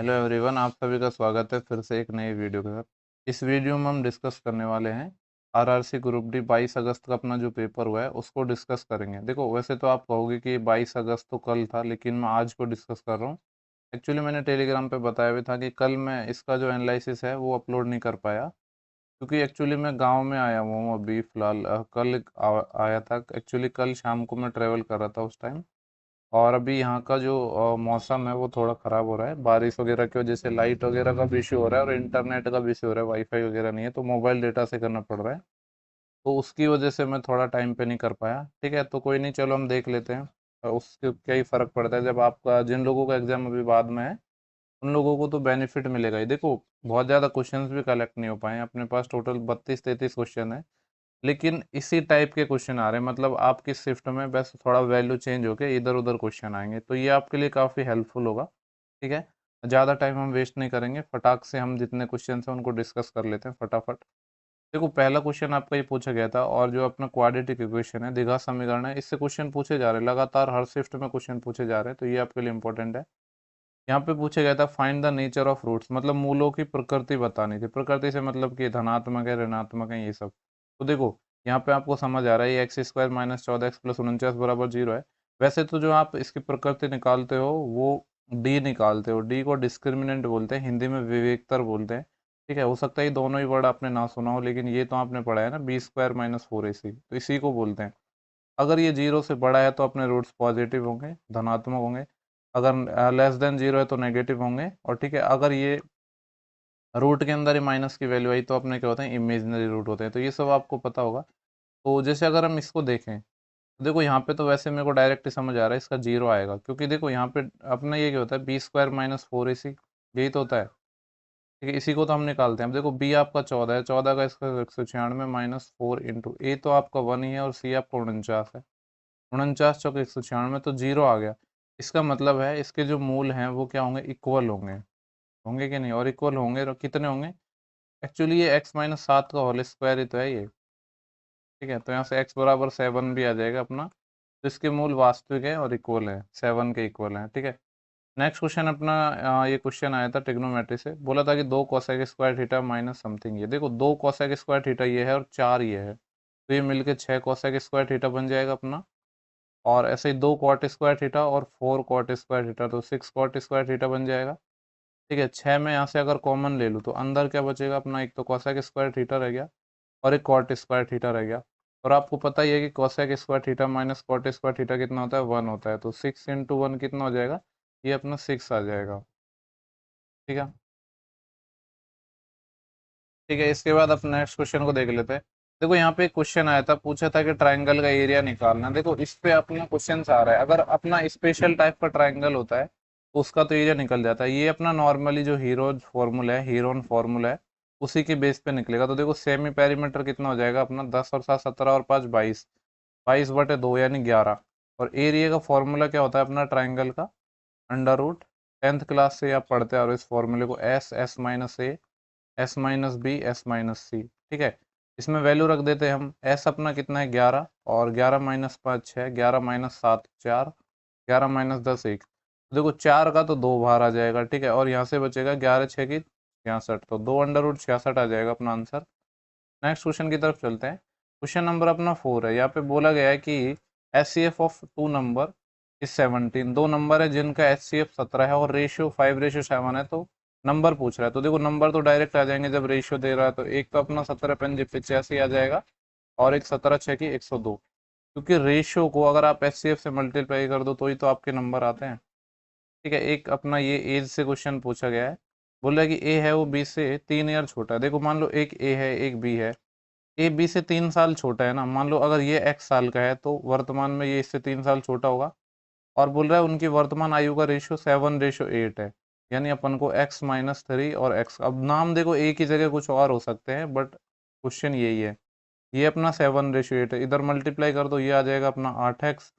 Hello everyone, आप सभी का स्वागत है फिर से एक नई वीडियो के साथ। इस वीडियो में हम डिस्कस करने वाले हैं आरआरसी ग्रुप डी 22 अगस्त का अपना जो पेपर हुआ है उसको डिस्कस करेंगे। देखो, वैसे तो आप कहोगे कि 22 अगस्त तो कल था, लेकिन मैं आज को डिस्कस कर रहा हूँ। एक्चुअली मैंने टेलीग्राम पे बताया भी था कि कल मैं इसका जो एनालिसिस है वो अपलोड नहीं कर पाया, क्योंकि एक्चुअली मैं गाँव में आया हुआ हूँ अभी फ़िलहाल। कल आया था। एक्चुअली कल शाम को मैं ट्रैवल कर रहा था उस टाइम। और अभी यहाँ का जो मौसम है वो थोड़ा ख़राब हो रहा है, बारिश वगैरह की वजह से लाइट वगैरह का भी इशू हो रहा है और इंटरनेट का भी इशू हो रहा है। वाईफाई वगैरह नहीं है तो मोबाइल डेटा से करना पड़ रहा है। तो उसकी वजह से मैं थोड़ा टाइम पे नहीं कर पाया। ठीक है, तो कोई नहीं, चलो हम देख लेते हैं। उसके क्या ही फ़र्क पड़ता है, जब आपका जिन लोगों का एग्ज़ाम अभी बाद में है उन लोगों को तो बेनिफिट मिलेगा ही। देखो, बहुत ज़्यादा क्वेश्चंस भी कलेक्ट नहीं हो पाए हैं, अपने पास टोटल 32-33 क्वेश्चन है, लेकिन इसी टाइप के क्वेश्चन आ रहे हैं। मतलब आपकी शिफ्ट में बस थोड़ा वैल्यू चेंज होके इधर उधर क्वेश्चन आएंगे, तो ये आपके लिए काफ़ी हेल्पफुल होगा। ठीक है, ज़्यादा टाइम हम वेस्ट नहीं करेंगे, फटाक से हम जितने क्वेश्चन हैं उनको डिस्कस कर लेते हैं फटाफट। देखो, पहला क्वेश्चन आपका ये पूछा गया था, और जो अपना क्वाड्रेटिक इक्वेशन है, द्विघात समीकरण है, इससे क्वेश्चन पूछे जा रहे हैं लगातार, हर शिफ्ट में क्वेश्चन पूछे जा रहे हैं, तो ये आपके लिए इंपॉर्टेंट है। यहाँ पे पूछा गया था find the nature of roots, मतलब मूलों की प्रकृति बतानी थी। प्रकृति से मतलब कि धनात्मक है, ऋणात्मक है, ये सब। तो देखो, यहाँ पे आपको समझ आ रहा है ये एक्स स्क्वायर माइनस 14x+49 बराबर 0 है। वैसे तो जो आप इसकी प्रकृति निकालते हो वो डी निकालते हो। डी को डिस्क्रिमिनेंट बोलते हैं, हिंदी में विवेकतर बोलते हैं। ठीक है, हो सकता है ये दोनों ही वर्ड आपने ना सुना हो, लेकिन ये तो आपने पढ़ा है ना, b² - 4ac, तो इसी को बोलते हैं। अगर ये जीरो से बड़ा है तो अपने रूट्स पॉजिटिव होंगे, धनात्मक होंगे। अगर लेस देन जीरो है तो नेगेटिव होंगे। और ठीक है, अगर ये रूट के अंदर ही माइनस की वैल्यू आई तो अपने क्या होते हैं, इमेजिनरी रूट होते हैं। तो ये सब आपको पता होगा। तो जैसे अगर हम इसको देखें, तो देखो यहाँ पे तो वैसे मेरे को डायरेक्ट ही समझ आ रहा है इसका जीरो आएगा, क्योंकि देखो यहाँ पे अपना ये क्या होता है, b² - 4ac, यही तो होता है। ठीक है, इसी को तो हम निकालते हैं। अब देखो, बी आपका 14 है, 14 का इसका 196 माइनस 4 इंटू ए तो आपका 1 ही है, और सी आपका 49 है। 49 × 196 तो जीरो आ गया। इसका मतलब है इसके जो मूल हैं वो क्या होंगे, इक्वल होंगे। होंगे कि नहीं, और इक्वल होंगे तो कितने होंगे। एक्चुअली ये x - 7 का होल स्क्वायर ही तो है ये। ठीक है, तो यहाँ से x बराबर 7 भी आ जाएगा अपना। तो इसके मूल वास्तविक है और इक्वल है, 7 के इक्वल है। ठीक है, नेक्स्ट क्वेश्चन अपना, ये क्वेश्चन आया था ट्रिग्नोमेट्री से। बोला था कि 2 cosec square theta minus something. ये देखो, 2 कोसेक स्क्वायर थीटा ये है और 4 ये है, तो ये मिलके 6 कोसेक स्क्वायर थीटा बन जाएगा अपना। और ऐसे ही 2 कॉट स्क्वायर थीटा और 4 कॉट स्क्वायर थीटा, तो 6 कॉट स्क्वायर थीटा बन जाएगा। ठीक है, 6 में यहाँ से अगर कॉमन ले लूँ तो अंदर क्या बचेगा अपना, एक तो कॉसेक स्क्वायर थीटा रह गया और एक कॉट स्क्वायर थीटा रह गया। और आपको पता ही है कि cosec square theta minus cot square theta कितना होता है, 1 होता है। तो 6 × 1 कितना हो जाएगा, ये अपना 6 आ जाएगा। ठीक है। ठीक है, इसके बाद अपने नेक्स्ट क्वेश्चन को देख लेते हैं। देखो, यहाँ पे एक क्वेश्चन आया था, पूछा था कि ट्राइंगल का एरिया निकालना। देखो, इस पे अपना क्वेश्चन आ रहा है, अगर अपना स्पेशल टाइप का ट्राइंगल होता है तो उसका तो एरिया निकल जाता है। ये अपना नॉर्मली जो हीरोन फार्मूला है उसी के बेस पे निकलेगा। तो देखो, सेमी पेरीमीटर कितना हो जाएगा अपना, 10 और 7 17 और 5 22, 22/2 यानी 11। और एरिया का फॉर्मूला क्या होता है अपना ट्राइंगल का, अंडर रूट। 10th क्लास से आप पढ़ते आ रहे हो इस फॉर्मूले को, S - S - B S - C। ठीक है, इसमें वैल्यू रख देते हैं हम। S अपना कितना है, 11, और 11 - 5 6, 11 - 7 4, 11 - 10 1। देखो, 4 का तो 2 बाहर आ जाएगा। ठीक है, और यहाँ से बचेगा 11 6 की 66, तो 2 √66 आ जाएगा अपना आंसर। नेक्स्ट क्वेश्चन की तरफ चलते हैं। क्वेश्चन नंबर अपना 4 है। यहाँ पे बोला गया है कि HCF of 2 number is 17। 2 number है जिनका HCF 17 है और रेशियो 5:7 है। तो नंबर पूछ रहा है, तो देखो नंबर तो डायरेक्ट आ जाएंगे जब रेशियो दे रहा है। तो एक तो अपना 17 × 5 = 85 आ जाएगा, और एक 17 6 की 102। क्योंकि रेशियो को अगर आप HCF से मल्टीप्लाई कर दो तो ही तो आपके नंबर आते हैं। ठीक है, एक अपना ये एज से क्वेश्चन पूछा गया है। बोल रहा है कि ए है वो बी से 3 ईयर छोटा है। देखो, मान लो एक ए है एक बी है। ए बी से 3 साल छोटा है ना। मान लो अगर ये x साल का है तो वर्तमान में ये इससे 3 साल छोटा होगा। और बोल रहा है उनकी वर्तमान आयु का रेशियो 7:8 है। यानी अपन को x - 3 और x, अब नाम देखो एक ही जगह कुछ और हो सकते हैं, बट क्वेश्चन यही है। ये अपना 7:8 है, इधर मल्टीप्लाई कर दो, ये आ जाएगा अपना 8x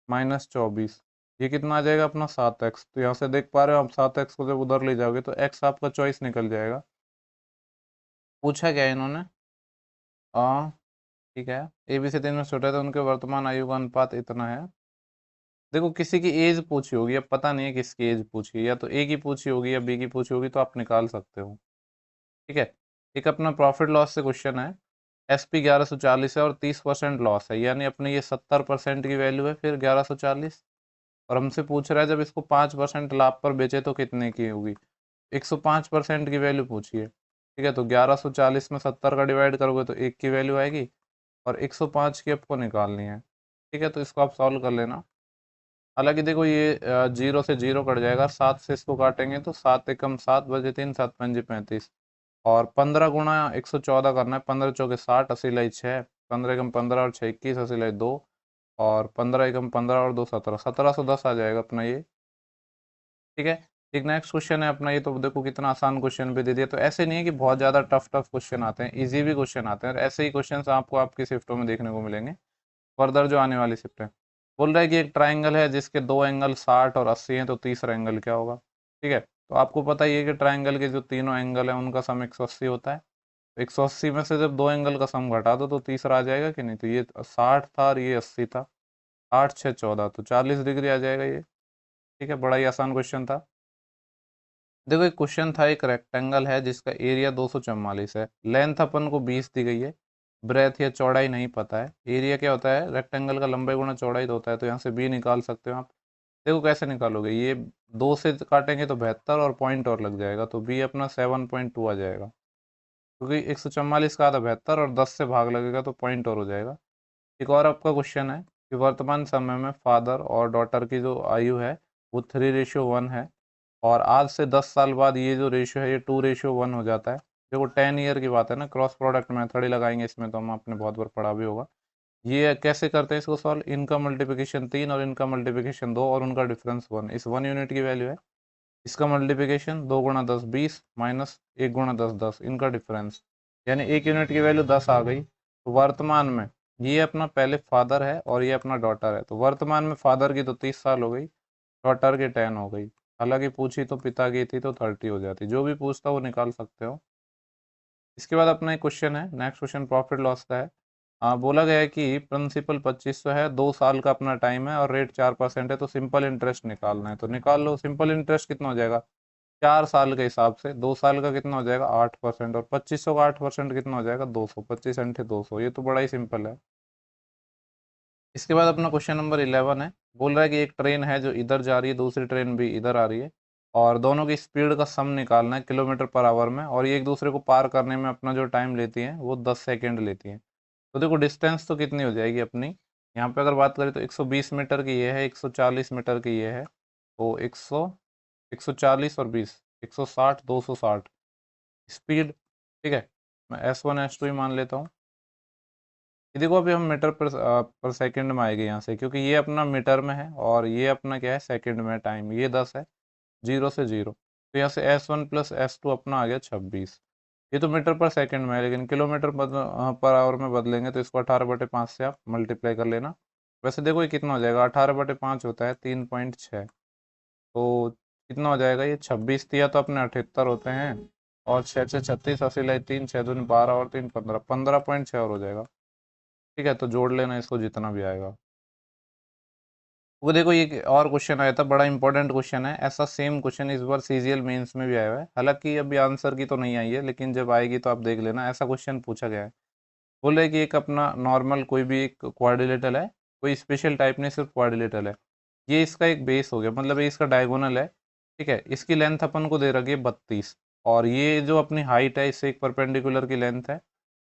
- 24। ये कितना आ जाएगा अपना 7x। तो यहाँ से देख पा रहे हो आप, 7x को जब उधर ले जाओगे तो x आपका चॉइस निकल जाएगा। पूछा क्या है इन्होंने, ठीक है, ए बी से 3 में छोटा है तो उनके वर्तमान आयु का अनुपात इतना है। देखो किसी की एज पूछी होगी, अब पता नहीं है किसकी एज पूछी है, या तो ए की पूछी होगी या बी की पूछी होगी, तो आप निकाल सकते हो। ठीक है। एक अपना प्रॉफिट लॉस से क्वेश्चन है। SP 1140 है और 30% लॉस है, यानी अपने ये 70% की वैल्यू है फिर 1140। और हमसे पूछ रहा है जब इसको 5% लाभ पर बेचे तो कितने की होगी। 105% की वैल्यू पूछी है। ठीक है, तो 1140 में 70 का डिवाइड करोगे तो 1 की वैल्यू आएगी, और 105 की आपको निकालनी है। ठीक है, तो इसको आप सॉल्व कर लेना। हालांकि देखो ये जीरो से जीरो कट जाएगा, 7 से इसको काटेंगे तो 7 एकम 7 बजे 3 7 पंजे 35, और 15 गुणा 114 करना है। 15 चौके 60, 80 लाई 6, 15 एकम 15 और 6 21, 80 लाई 2, और 15 एकम 15 और 2 17, 1710 आ जाएगा अपना ये। ठीक है। एक नेक्स्ट क्वेश्चन है अपना, ये तो देखो कितना आसान क्वेश्चन भी दे दिया। तो ऐसे नहीं है कि बहुत ज़्यादा टफ टफ क्वेश्चन आते हैं, इजी भी क्वेश्चन आते हैं, और ऐसे ही क्वेश्चन आपको आपकी शिफ्टों में देखने को मिलेंगे फर्दर जो आने वाली शिफ्ट है। बोल रहा है कि एक ट्राइंगल है जिसके दो एंगल 60 और 80 हैं, तो तीसरा एंगल क्या होगा। ठीक है, तो आपको पता ही है कि ट्राइंगल के जो तीनों एंगल हैं उनका सम 180 होता है। तो 180 में से जब दो एंगल का सम घटा दो तो तीसरा आ जाएगा कि नहीं। तो ये 60 था और ये 80 था, 8 6 14, तो 40 डिग्री आ जाएगा ये। ठीक है, बड़ा ही आसान क्वेश्चन था। देखो एक क्वेश्चन था, एक रेक्टेंगल है जिसका एरिया 244 है, लेंथ अपन को 20 दी गई है, ब्रेथ या चौड़ाई नहीं पता है। एरिया क्या होता है, रेक्टेंगल का लंबाई गुणा चौड़ाई तो होता है, तो यहाँ से बी निकाल सकते हो आप। देखो कैसे निकालोगे, ये 2 से काटेंगे तो 72 और पॉइंट और लग जाएगा, तो बी अपना 7.2 आ जाएगा, क्योंकि 144 का आधा 72 और 10 से भाग लगेगा तो पॉइंट और हो जाएगा। एक और आपका क्वेश्चन है कि वर्तमान समय में फादर और डॉटर की जो आयु है वो 3:1 है, और आज से 10 साल बाद ये जो रेशियो है ये 2:1 हो जाता है। देखो 10 ईयर की बात है ना, क्रॉस प्रोडक्ट मेथड ही लगाएंगे इसमें, तो हम आपने बहुत बार पढ़ा भी होगा। ये कैसे करते हैं इसको सॉल्व, इनका मल्टीप्लिकेशन 3 और इनका मल्टीप्लिकेशन 2 और उनका डिफरेंस 1, इस 1 यूनिट की वैल्यू है। इसका मल्टीप्लिकेशन 2 गुणा 10 20 माइनस 1 गुणा 10 10, इनका डिफरेंस, यानी 1 यूनिट की वैल्यू 10 आ गई। तो वर्तमान में ये अपना पहले फादर है और ये अपना डॉटर है, तो वर्तमान में फादर की तो 30 साल हो गई, डॉटर की 10 हो गई। हालांकि पूछी तो पिता की थी तो 30 हो जाती, जो भी पूछता वो निकाल सकते हो। इसके बाद अपना एक क्वेश्चन है, नेक्स्ट क्वेश्चन प्रॉफिट लॉस का है। बोला गया है कि प्रिंसिपल 2500 है, 2 साल का अपना टाइम है और रेट 4% है, तो सिंपल इंटरेस्ट निकालना है। तो निकाल लो, सिंपल इंटरेस्ट कितना हो जाएगा 4 साल के हिसाब से, 2 साल का कितना हो जाएगा 8%, और 2500 का 8% कितना हो जाएगा 200, 25 अंठे 200, ये तो बड़ा ही सिंपल है। इसके बाद अपना क्वेश्चन नंबर 11 है। बोल रहा है कि एक ट्रेन है जो इधर जा रही है, दूसरी ट्रेन भी इधर आ रही है, और दोनों की स्पीड का सम निकालना है किलोमीटर पर आवर में, और ये एक दूसरे को पार करने में अपना जो टाइम लेती है वो 10 सेकेंड लेती है। तो देखो डिस्टेंस तो कितनी हो जाएगी अपनी, यहाँ पे अगर बात करें तो 120 मीटर की ये है, 140 मीटर की ये है, तो 140 और 20, 160 260 स्पीड। ठीक है, मैं S1 S2 ही मान लेता हूँ। ये देखो अभी हम मीटर पर सेकंड में आएंगे यहाँ से, क्योंकि ये अपना मीटर में है और ये अपना क्या है सेकंड में, टाइम ये 10 है, जीरो से जीरो, तो यहाँ से S1 प्लस S2 अपना आ गया 26। ये तो मीटर पर सेकंड में है, लेकिन किलोमीटर पर आवर में बदलेंगे तो इसको 18/5 से आप मल्टीप्लाई कर लेना। वैसे देखो ये कितना हो जाएगा, 18/5 होता है 3.6, तो कितना हो जाएगा ये 26 दिया तो अपने 78 होते हैं, और 6 से 36, 80 लाई 3, 6 दूनी 12 और 3 15, 15.6 और हो जाएगा। ठीक है, तो जोड़ लेना इसको जितना भी आएगा। वो देखो ये और क्वेश्चन आया था, बड़ा इंपॉर्टेंट क्वेश्चन है, ऐसा सेम क्वेश्चन इस बार CGL मेंस में भी आया हुआ है, हालांकि अभी आंसर की तो नहीं आई है, लेकिन जब आएगी तो आप देख लेना, ऐसा क्वेश्चन पूछा गया है। बोले कि एक अपना नॉर्मल कोई भी एक क्वाड्रिलेटरल है, कोई स्पेशल टाइप नहीं, सिर्फ क्वाड्रिलेटरल है, ये इसका एक बेस हो गया, मतलब ये इसका डायगोनल है। ठीक है, इसकी लेंथ अपन को दे रखी है 32, और ये जो अपनी हाइट है इससे एक परपेंडिकुलर की लेंथ है,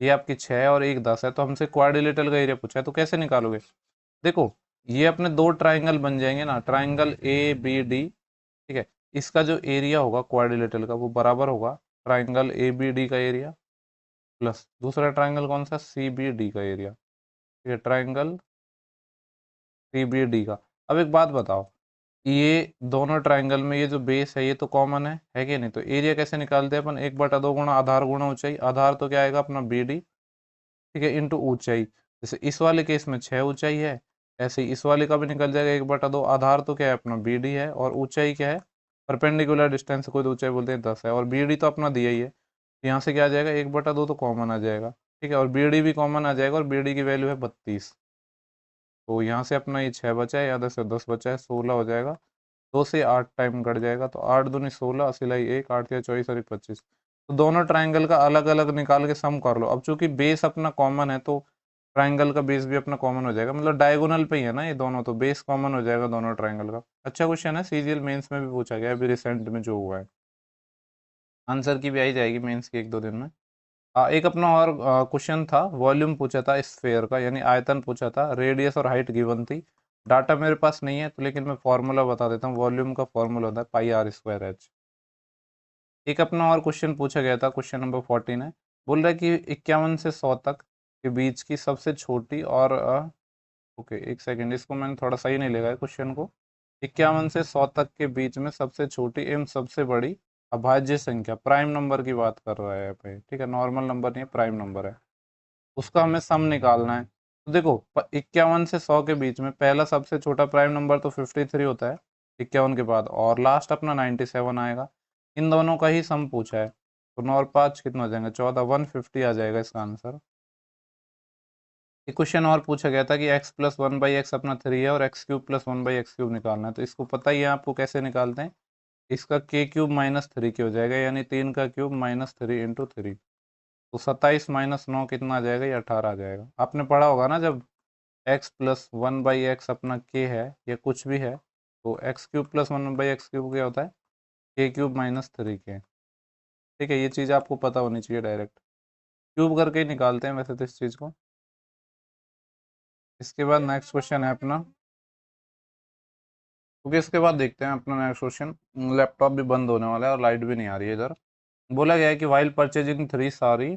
ये आपकी 6 और एक 10 है, तो हमसे क्वाड्रिलेटरल का एरिया पूछा है, तो कैसे निकालोगे। देखो ये अपने दो ट्राइंगल बन जाएंगे ना, ट्राइंगल ABD। ठीक है, इसका जो एरिया होगा क्वाड्रिलेटरल का वो बराबर होगा ट्राइंगल ABD का एरिया प्लस दूसरा ट्राइंगल कौन सा CBD का एरिया। ठीक है, ट्राइंगल CBD का। अब एक बात बताओ, ये दोनों ट्राइंगल में ये जो बेस है ये तो कॉमन है कि नहीं, तो एरिया कैसे निकालते हैं अपन, 1/2 गुणा आधार गुणा ऊंचाई, आधार तो क्या आएगा अपना BD। ठीक है, इंटू ऊंचाई, जैसे इस वाले केस में 6 ऊंचाई है, ऐसे ही इस वाले का भी निकल जाएगा 1/2, आधार तो क्या है अपना BD है, और ऊंचाई क्या है परपेंडिकुलर डिस्टेंस को तो ऊंचाई बोलते हैं 10 है, और BD तो अपना दिया ही है, तो यहाँ से क्या आ जाएगा 1/2 तो कॉमन आ जाएगा। ठीक है, और BD भी कॉमन आ जाएगा, और BD की वैल्यू है 32। तो यहाँ से अपना ये 6 बचा है, यहाँ से 10 बचा है, 16 हो जाएगा। 2 से 8 टाइम कट जाएगा, तो 8 दूनी 16, सिलाई 1, 8 या 24 और 25। तो दोनों ट्राइंगल का अलग अलग निकाल के सम कर लो। अब चूंकि बेस अपना कॉमन है तो ट्राइंगल का बेस भी अपना कॉमन हो जाएगा, मतलब डायगोनल पे ही है ना ये दोनों, तो बेस कॉमन हो जाएगा दोनों ट्राइंगल का। अच्छा क्वेश्चन है, सीजीएल मेंस में भी पूछा गया अभी रिसेंट में जो हुआ है। आंसर की भी आई जाएगी मेंस के 1-2 दिन में। एक अपना और क्वेश्चन था, वॉल्यूम पूछा था स्फेयर का, यानी आयतन पूछा था, रेडियस और हाइट गिवन थी। डाटा मेरे पास नहीं है तो लेकिन मैं फॉर्मूला बता देता हूँ। वॉल्यूम का फॉर्मूला होता है पाई आर स्क्वायर एच। एक अपना और क्वेश्चन पूछा गया था, क्वेश्चन नंबर 14 है। बोल रहा है कि 51 से 100 तक के बीच की सबसे छोटी और ओके एक सेकेंड, इसको मैंने थोड़ा सही नहीं लिखा है क्वेश्चन को। 51 से 100 तक के बीच में सबसे छोटी एवं सबसे बड़ी अभाज्य संख्या, प्राइम नंबर की बात कर रहा है भाई, ठीक है, नॉर्मल नंबर नहीं है, प्राइम नंबर है। उसका हमें सम निकालना है। तो देखो 51 से 100 के बीच में पहला सबसे छोटा प्राइम नंबर तो 53 होता है 51 के बाद, और लास्ट अपना 97 आएगा। इन दोनों का ही सम पूछा है, तो 9 और 5 कितना हो जाएंगे, 14, 150 आ जाएगा इसका आंसर। एक क्वेश्चन और पूछा गया था कि x प्लस 1/x अपना 3 है और x cube plus 1/x cube निकालना है। तो इसको पता ही है आपको कैसे निकालते हैं, इसका k क्यूब माइनस 3 के हो जाएगा, यानी 3 का क्यूब माइनस 3 इंटू 3। तो 27 माइनस 9 कितना आ जाएगा, ये 18 आ जाएगा। आपने पढ़ा होगा ना, जब x प्लस 1/x अपना k है या कुछ भी है, तो x cube plus 1/x cube क्या होता है, k क्यूब माइनस 3k। ठीक है, ये चीज़ आपको पता होनी चाहिए, डायरेक्ट क्यूब करके ही निकालते हैं वैसे तो इस चीज़ को। इसके बाद नेक्स्ट क्वेश्चन है अपना, क्योंकि इसके बाद देखते हैं अपना नेक्स्ट क्वेश्चन। लैपटॉप भी बंद होने वाला है और लाइट भी नहीं आ रही है इधर। बोला गया है कि वाइल परचेजिंग 3 सारी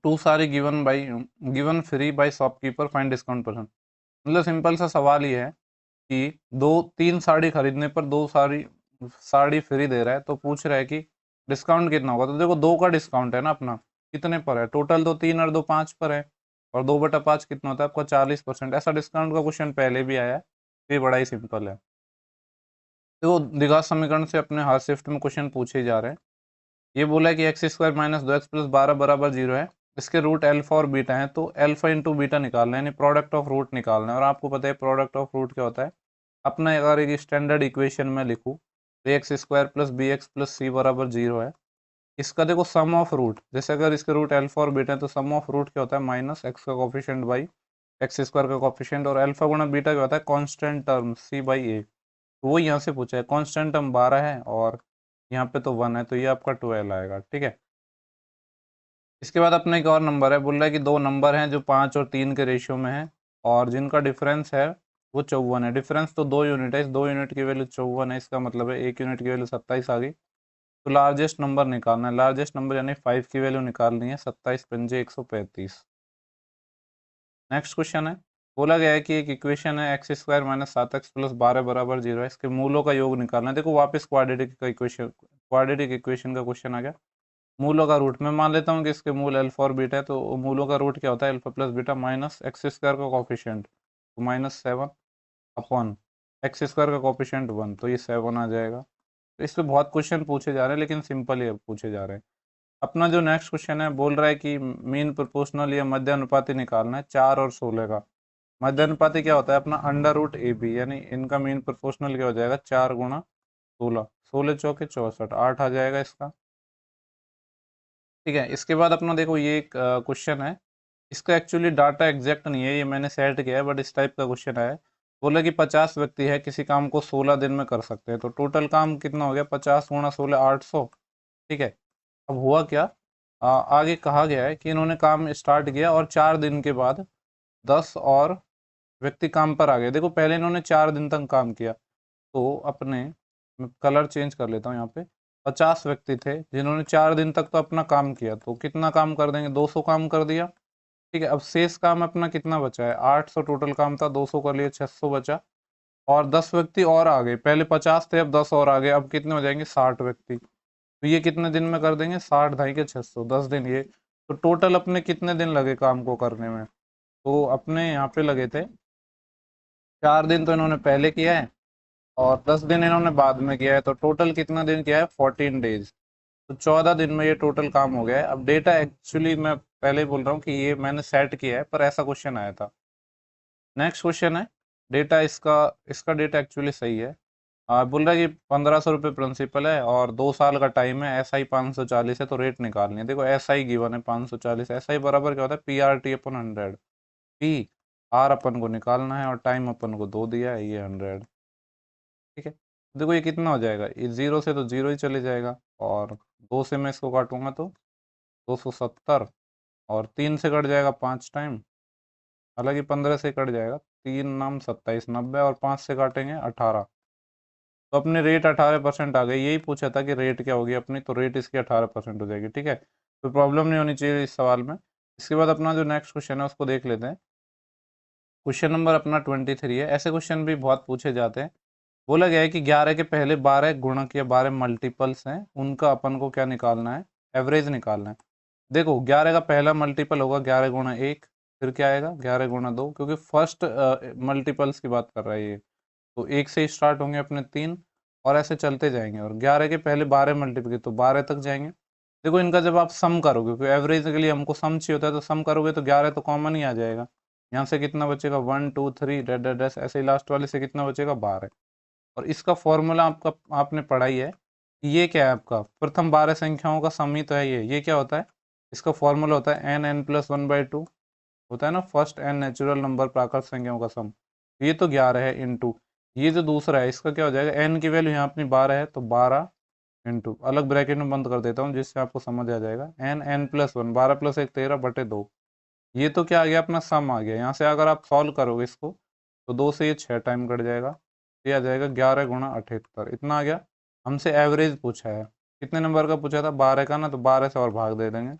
2 सारी given free by shopkeeper, find discount percent. मतलब सिंपल सा सवाल ही है कि 2-3 साड़ी खरीदने पर 2 साड़ी साड़ी फ्री दे रहा है, तो पूछ रहा है कि डिस्काउंट कितना होगा। तो देखो 2 का डिस्काउंट है ना अपना, कितने पर है, टोटल तो 3 और 2 5 पर है, और 2/5 कितना होता है आपका 40%। ऐसा डिस्काउंट का क्वेश्चन पहले भी आया है, ये बड़ा ही सिंपल है। देखो द्विघात समीकरण से अपने हर शिफ्ट में क्वेश्चन पूछे जा रहे हैं। ये बोला है कि x square minus 2x plus 12 बराबर 0 है, इसके रूट अल्फा और बीटा है, तो अल्फा इंटू बीटा निकालना है, यानी प्रोडक्ट ऑफ रूट निकालना है। और आपको पता है प्रोडक्ट ऑफ रूट क्या होता है। अपना अगर एक स्टैंडर्ड इक्वेशन में लिखूँ तो x square plus b x plus c बराबर 0 है। इसका देखो सम ऑफ रूट, जैसे अगर इसके रूट अल्फा और बीटा है तो सम ऑफ रूट क्या होता है, माइनस एक्स का कोफिशिएंट बाई एक्स स्क्वायर का कोफिशिएंट, और अल्फा गुणा बीटा क्या होता है, कांस्टेंट टर्म सी बाई ए। तो वो यहाँ से पूछा है, कांस्टेंट टर्म 12 है और यहाँ पे तो 1 है, तो ये आपका 12 आएगा, ठीक है। इसके बाद अपना एक और नंबर है, बोल रहा है कि दो नंबर हैं जो 5 और 3 के रेशियो में है और जिनका डिफरेंस है वो 54 है। डिफरेंस तो 2 यूनिट है, इस 2 यूनिट की वैल्यू 54 है, इसका मतलब है 1 यूनिट की वैल्यू 27 आ गई। तो लार्जेस्ट नंबर निकालना है, लार्जेस्ट नंबर यानी 5 की वैल्यू निकालनी है, 27 पंजे 135। नेक्स्ट क्वेश्चन है, बोला गया है कि एक इक्वेशन है x square minus 7x plus 12 बराबर 0 है, इसके मूलों का योग निकालना है। देखो वापस क्वाड्रेटिक इक्वेशन का क्वेश्चन आ गया। मूलों का रूट मैं मान लेता हूँ कि इसके मूल अल्फा और बीटा है, तो मूलों का रूट क्या होता है, alpha plus beta minus x square का कॉफिशिएंट, तो -7 अपॉन एक्स स्क्वायर का कॉफिशिएंट 1, तो ये 7 आ जाएगा। तो इस पे बहुत क्वेश्चन पूछे जा रहे हैं, लेकिन सिंपल ही पूछे जा रहे हैं। अपना जो नेक्स्ट क्वेश्चन है, बोल रहा है कि मीन प्रोपोर्शनल या मध्य अनुपाती निकालना है 4 और 16 का। मध्य अनुपाती क्या होता है अपना अंडर रूट ए बी, यानी इनका मीन प्रोपोर्शनल क्या हो जाएगा, 4 गुणा 16, 16 चौके 64, 8 आ जाएगा इसका। ठीक है, इसके बाद अपना देखो ये एक क्वेश्चन है, इसका एक्चुअली डाटा एग्जैक्ट नहीं है, ये मैंने सेट किया है, बट इस टाइप का क्वेश्चन है। बोला कि 50 व्यक्ति है, किसी काम को 16 दिन में कर सकते हैं, तो टोटल काम कितना हो गया, 50 गुणा 16, 800। ठीक है, अब हुआ क्या, आगे कहा गया है कि इन्होंने काम स्टार्ट किया और 4 दिन के बाद 10 और व्यक्ति काम पर आ गए। देखो पहले इन्होंने 4 दिन तक काम किया, तो अपने कलर चेंज कर लेता हूँ यहाँ पे। 50 व्यक्ति थे जिन्होंने 4 दिन तक तो अपना काम किया, तो कितना काम कर देंगे, 200 काम कर दिया। ठीक है, अब शेष काम अपना कितना बचा है, 800 टोटल काम था, 200 कर लिए, 600 बचा। और 10 व्यक्ति और आ गए, पहले 50 थे अब 10 और आ गए, अब कितने हो जाएंगे, 60 व्यक्ति। तो ये कितने दिन में कर देंगे, 60 ढाई के 600, 10 दिन ये। तो टोटल अपने कितने दिन लगे काम को करने में, तो अपने यहाँ पे लगे थे 4 दिन तो इन्होंने पहले किया है और 10 दिन इन्होंने बाद में किया है, तो टोटल कितना दिन किया है, 14 डेज। तो 14 दिन में ये टोटल काम हो गया है। अब डेटा एक्चुअली मैं पहले ही बोल रहा हूँ कि ये मैंने सेट किया है, पर ऐसा क्वेश्चन आया था। नेक्स्ट क्वेश्चन है, डेटा इसका इसका डेटा एक्चुअली सही है। बोल रहा है कि 1500 रुपये प्रिंसिपल है और 2 साल का टाइम है, एस आई 540 है, तो रेट निकालनी है। देखो एस आई गिवन है 540, एस आई बराबर क्या होता है पी आर टी अपन 100, पी आर अपन को निकालना है और टाइम अपन को 2 दिया है, ये 100। ठीक है, देखो ये कितना हो जाएगा, ये 0 से तो 0 ही चले जाएगा, और 2 से मैं इसको काटूंगा तो 270, और 3 से कट जाएगा 5 टाइम, हालांकि 15 से कट जाएगा, 3 नाम 27, 90, और 5 से काटेंगे 18। तो अपने रेट 18% आ गई, यही पूछा था कि रेट क्या होगी अपनी, तो रेट इसकी 18% हो जाएगी। ठीक है, तो प्रॉब्लम नहीं होनी चाहिए इस सवाल में। इसके बाद अपना जो नेक्स्ट क्वेश्चन है उसको देख लेते हैं। क्वेश्चन नंबर अपना 23 है। ऐसे क्वेश्चन भी बहुत पूछे जाते हैं। बोला गया है कि 11 के पहले 12 गुणक या 12 मल्टीपल्स हैं, उनका अपन को क्या निकालना है, एवरेज निकालना है। देखो 11 का पहला मल्टीपल होगा 11 गुणा 1, फिर क्या आएगा 11 गुणा 2, क्योंकि फर्स्ट मल्टीपल्स की बात कर रहा है ये, तो 1 से स्टार्ट होंगे अपने 3, और ऐसे चलते जाएंगे, और 11 के पहले 12 मल्टीपल तो 12 तक जाएंगे। देखो इनका जब आप सम करोगे, क्योंकि एवरेज के लिए हमको सम चाहिए होता है, तो सम करोगे तो 11 तो कॉमन ही आ जाएगा। यहाँ से कितना बचेगा 1 2 3 डैश डैश डैश, ऐसे ही लास्ट वाले से कितना बचेगा 12। और इसका फॉर्मूला आपका आपने पढ़ाई है, ये क्या है आपका, प्रथम 12 संख्याओं का सम ही तो है ये क्या होता है, इसका फॉर्मूला होता है n+1/2, होता है ना, फर्स्ट एन नेचुरल नंबर प्राकृत संख्याओं का सम। ये तो 11 है इंटू, ये जो दूसरा है इसका क्या हो जाएगा, एन की वैल्यू यहाँ अपनी 12 है, तो 12 इंटू, अलग ब्रैकेट में बंद कर देता हूँ जिससे आपको समझ आ जाएगा, n+1, 12+1 13/2। ये तो क्या आ गया अपना सम आ गया। यहाँ से अगर आप सॉल्व करोगे इसको, तो 2 से ये 6 टाइम कट जाएगा, ये आ जाएगा 11 गुणा 78, इतना आ गया। हमसे एवरेज पूछा है, कितने नंबर का पूछा था 12 का ना, तो 12 से और भाग दे देंगे।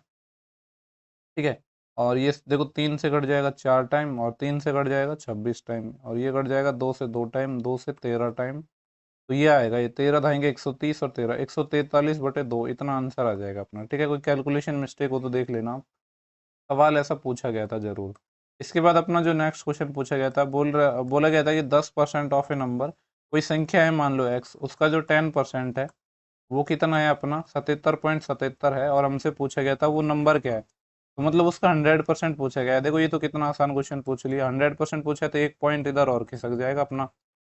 ठीक है, और ये देखो 3 से कट जाएगा 4 टाइम, और 3 से कट जाएगा 26 टाइम, और ये कट जाएगा 2 से 2 टाइम, 2 से 13 टाइम, तो ये आएगा, ये 13 धाएंगे 130, और 13 143/2, इतना आंसर आ जाएगा अपना। ठीक है, कोई कैलकुलेशन मिस्टेक हो तो देख लेना आप, सवाल ऐसा पूछा गया था जरूर। इसके बाद अपना जो नेक्स्ट क्वेश्चन पूछा गया था, बोला गया था कि 10% ऑफ ए नंबर, कोई संख्या है मान लो x, उसका जो 10% है वो कितना है अपना 77.77 है, और हमसे पूछा गया था वो नंबर क्या है, तो मतलब उसका 100% पूछा गया है। देखो ये तो कितना आसान क्वेश्चन पूछ लिया, 100% पूछा तो एक पॉइंट इधर और खिसक जाएगा अपना,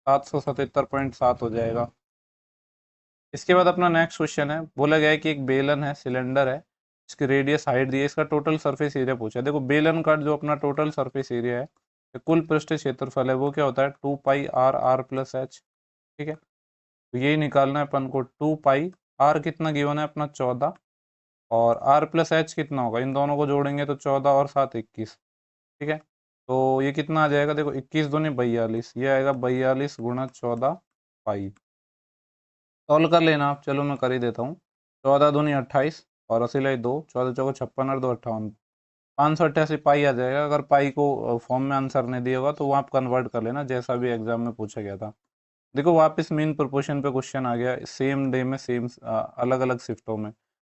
777.7 हो जाएगा। इसके बाद अपना नेक्स्ट क्वेश्चन है, बोला गया है कि एक बेलन है, सिलेंडर है, इसकी रेडियस हाइट दी है, इसका टोटल सरफेस एरिया पूछा है। देखो बेलन का जो अपना टोटल सरफेस एरिया है, ये कुल पृष्ठ क्षेत्रफल है, वो क्या होता है 2πr+r+h। ठीक है, तो यही निकालना है अपन को, 2πr कितना गिवन है अपना 14, और r+h कितना होगा, इन दोनों को जोड़ेंगे तो 14 और 7 21। ठीक है, तो ये कितना आ जाएगा, देखो 21 दूनी 42, ये आएगा 42 × 14 पाई। सॉल्व कर लेना आप, चलो मैं कर ही देता हूँ। 14 दूनी 28, और असिलाई 2, 14 चौको 56 और 2 58, 588 पाई आ जाएगा। अगर पाई को फॉर्म में आंसर नहीं दिया होगा तो वो आप कन्वर्ट कर लेना, जैसा भी एग्जाम में पूछा गया था। देखो वापस मीन प्रोपोर्शन पे क्वेश्चन आ गया, सेम डे में सेम अलग अलग शिफ्टों में।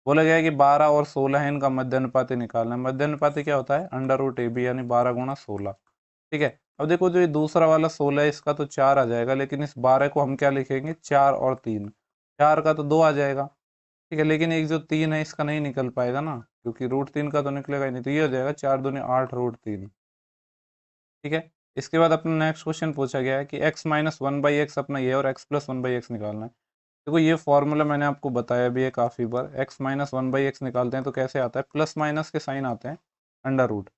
बोला गया है कि 12 और 16 है, इनका मध्य अनुपाती निकालना है। मध्य अनुपाती क्या होता है √AB, यानी 12 × 16। ठीक है, अब देखो जो ये दूसरा वाला 16 है, इसका तो 4 आ जाएगा, लेकिन इस 12 को हम क्या लिखेंगे 4 और 3, 4 का तो 2 आ जाएगा। ठीक है, लेकिन एक जो 3 है इसका नहीं निकल पाएगा ना, क्योंकि √3 का तो निकलेगा ही नहीं, तो ये हो जाएगा 4 दूनी 8 √3। ठीक है, इसके बाद अपना नेक्स्ट क्वेश्चन पूछा गया है कि x-1/x अपना ये, और x+1/x निकालना है। देखो ये फॉर्मूला मैंने आपको बताया भी है काफ़ी बार, x-1/x निकालते हैं तो कैसे आता है, प्लस माइनस के साइन आते हैं, अंडर रूट,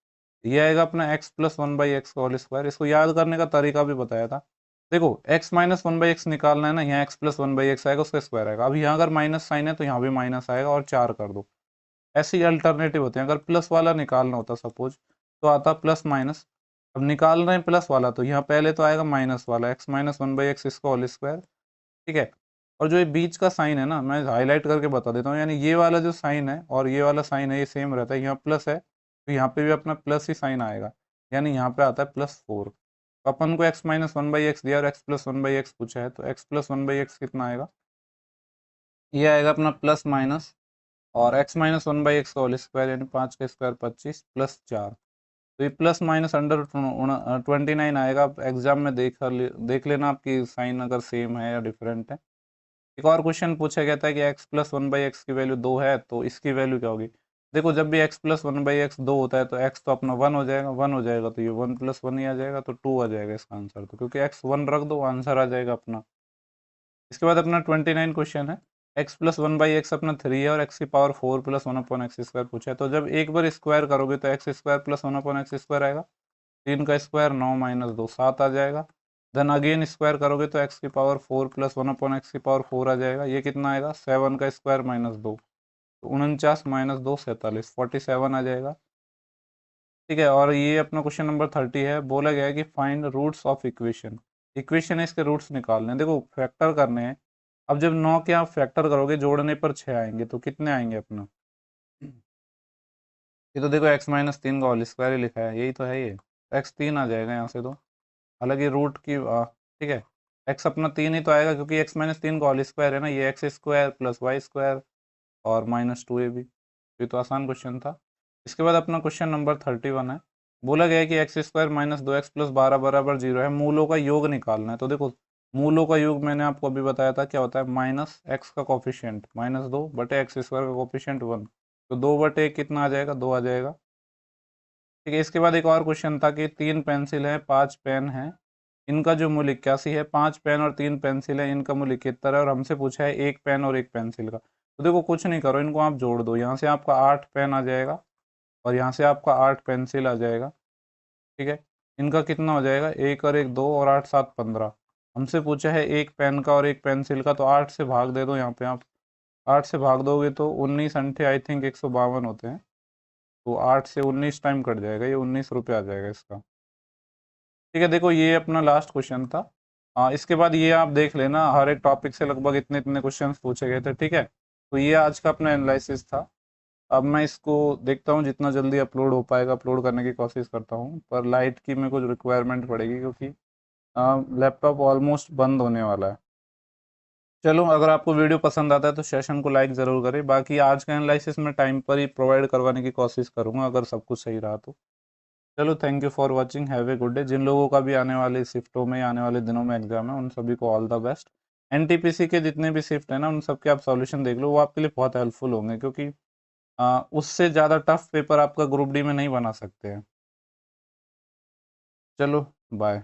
ये आएगा अपना x+1/x का होल स्क्वायर। इसको याद करने का तरीका भी बताया था। देखो x-1/x निकालना है ना, यहाँ x+1/x आएगा, उसका स्क्वायर आएगा। अब यहाँ अगर माइनस साइन है तो यहाँ भी माइनस आएगा, और 4 कर दो, ऐसे ही अल्टरनेटिव होते हैं। अगर प्लस वाला निकालना होता सपोज, तो आता प्लस माइनस, अब निकाल रहे हैं प्लस वाला, तो यहाँ पहले तो आएगा माइनस वाला, x-1/x इसका होल स्क्वायर। ठीक है, और जो ये बीच का साइन है ना, मैं हाईलाइट करके बता देता हूँ, यानी ये वाला जो साइन है और ये वाला साइन है, ये सेम रहता है, यहाँ प्लस है तो यहाँ पे भी अपना प्लस ही साइन आएगा, यानी यहाँ पे आता है +4। तो अपन को x-1/x दिया और x+1/x पूछा है, तो x+1/x कितना आएगा, ये आएगा अपना प्लस माइनस, और x-1/x का होल स्क्वायर, यानी 5 का स्क्वायर 25 +4, तो ये प्लस माइनस अंडर 29 आएगा। आप एग्जाम में देख लेना आपकी साइन अगर सेम है या डिफरेंट है। एक और क्वेश्चन पूछा गया था कि x+1/x की वैल्यू 2 है, तो इसकी वैल्यू क्या होगी। देखो जब भी x plus one by x 2 होता है तो x तो अपना 1 हो जाएगा, 1 हो जाएगा तो ये 1 प्लस 1 ही आ जाएगा, तो 2 आ जाएगा इसका आंसर, तो क्योंकि x 1 रख दो आंसर आ जाएगा अपना। इसके बाद अपना 29 क्वेश्चन है, x plus one by x अपना 3 है और x की power 4 plus one upon x square पूछा है, तो जब एक बार स्क्वायर करोगे तो x square plus one upon x square आएगा, 3 का स्क्वायर 9 माइनस 2 7 आ जाएगा। देन अगेन स्क्वायर करोगे तो एक्स की power 4 plus one upon x की पावर 4 आ जाएगा, ये कितना आएगा 7 का स्क्वायर माइनस 2, तो 49 माइनस 2 47, 47 आ जाएगा। ठीक है, और ये अपना क्वेश्चन नंबर 30 है, बोला गया है कि find roots of equation, equation है इसके रूट्स निकालने हैं, देखो फैक्टर करने हैं। अब जब 9 के आप फैक्टर करोगे जोड़ने पर 6 आएंगे, तो कितने आएंगे अपना, ये तो देखो x माइनस 3 का होल स्क्वायर ही लिखा है, यही तो है ये, x 3 आ जाएगा यहाँ से तो, हालांकि रूट की ठीक है, x अपना 3 ही तो आएगा क्योंकि x माइनस 3 का होल स्क्वायर है ना, ये x square plus y square और माइनस 2ab, ये तो आसान क्वेश्चन था। इसके बाद अपना क्वेश्चन नंबर 31 है, बोला गया है कि x square minus 2x plus 12 बराबर 0 है, मूलों का योग निकालना है। तो देखो मूलों का योग मैंने आपको अभी बताया था क्या होता है, माइनस एक्स का कोफिशिएंट माइनस 2 बटे एक्स स्क्वायर का कोफिशिएंट 1, तो 2 बटे कितना आ जाएगा, 2 आ जाएगा। ठीक है, इसके बाद एक और क्वेश्चन था कि 3 पेंसिल है 5 पेन है, इनका जो मूल्य 81 है, 5 पेन और 3 पेंसिल है, इनका मूल्य 71 है, और हमसे पूछा है एक पेन और एक पेंसिल का। तो देखो कुछ नहीं करो, इनको आप जोड़ दो, यहाँ से आपका 8 पेन आ जाएगा और यहाँ से आपका 8 पेंसिल आ जाएगा। ठीक है, इनका कितना हो जाएगा, एक और एक 2 और 8 7 15, हमसे पूछा है एक पेन का और एक पेंसिल का, तो 8 से भाग दे दो, यहाँ पे आप 8 से भाग दोगे तो 19 अंठे आई थिंक 152 होते हैं, तो 8 से 19 टाइम कट जाएगा, ये 19 रुपये आ जाएगा इसका। ठीक है, देखो ये अपना लास्ट क्वेश्चन था। इसके बाद ये आप देख लेना, हर एक टॉपिक से लगभग इतने इतने क्वेश्चंस पूछे गए थे। ठीक है, तो ये आज का अपना एनालिसिस था। अब मैं इसको देखता हूँ जितना जल्दी अपलोड हो पाएगा अपलोड करने की कोशिश करता हूँ, पर लाइट की मेरे को रिक्वायरमेंट पड़ेगी क्योंकि लैपटॉप ऑलमोस्ट बंद होने वाला है। चलो, अगर आपको वीडियो पसंद आता है तो सेशन को लाइक ज़रूर करें, बाकी आज का एनालिसिस मैं टाइम पर ही प्रोवाइड करवाने की कोशिश करूँगा अगर सब कुछ सही रहा तो। चलो, thank you for watching, have a good day. जिन लोगों का भी आने वाले शिफ्टों में आने वाले दिनों में एग्जाम है उन सभी को ऑल द बेस्ट। एनटीपीसी के जितने भी शिफ्ट है ना उन सब के आप सॉल्यूशन देख लो, वो आपके लिए बहुत हेल्पफुल होंगे क्योंकि उससे ज़्यादा टफ पेपर आपका ग्रुप डी में नहीं बना सकते हैं। चलो, बाय।